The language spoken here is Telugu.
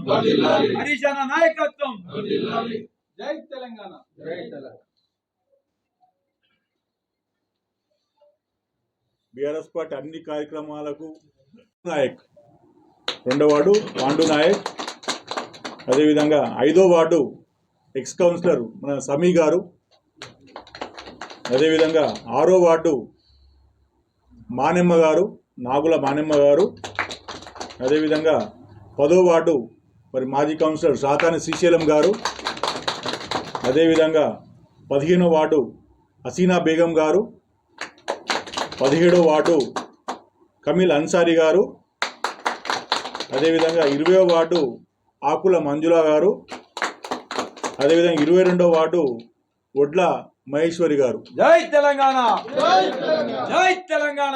హరీష్ అన్న నాయకత్వం. జై తెలంగాణ. బీఆర్ఎస్ పార్టీ అన్ని కార్యక్రమాలకు నాయక్, 2వ వార్డు పాండు నాయక్, అదేవిధంగా 5వ వార్డు ఎక్స్ కౌన్సిలర్ మన సమీ గారు, అదేవిధంగా 6వ వార్డు మానెమ్మ గారు, నాగుల మానెమ్మ గారు, అదేవిధంగా 10వ వార్డు మరి మాజీ కౌన్సిలర్ సాతాని శ్రీశైలం గారు, అదేవిధంగా 15వ వార్డు హసీనా బేగం గారు, 17వ వార్డు కమిల్ అన్సారీ గారు, అదేవిధంగా 20వ వార్డు ఆకుల మంజుల గారు, అదేవిధంగా 22వ వార్డు ఒడ్ల మహేశ్వరి గారు. జై తెలంగాణ. జై తెలంగాణ.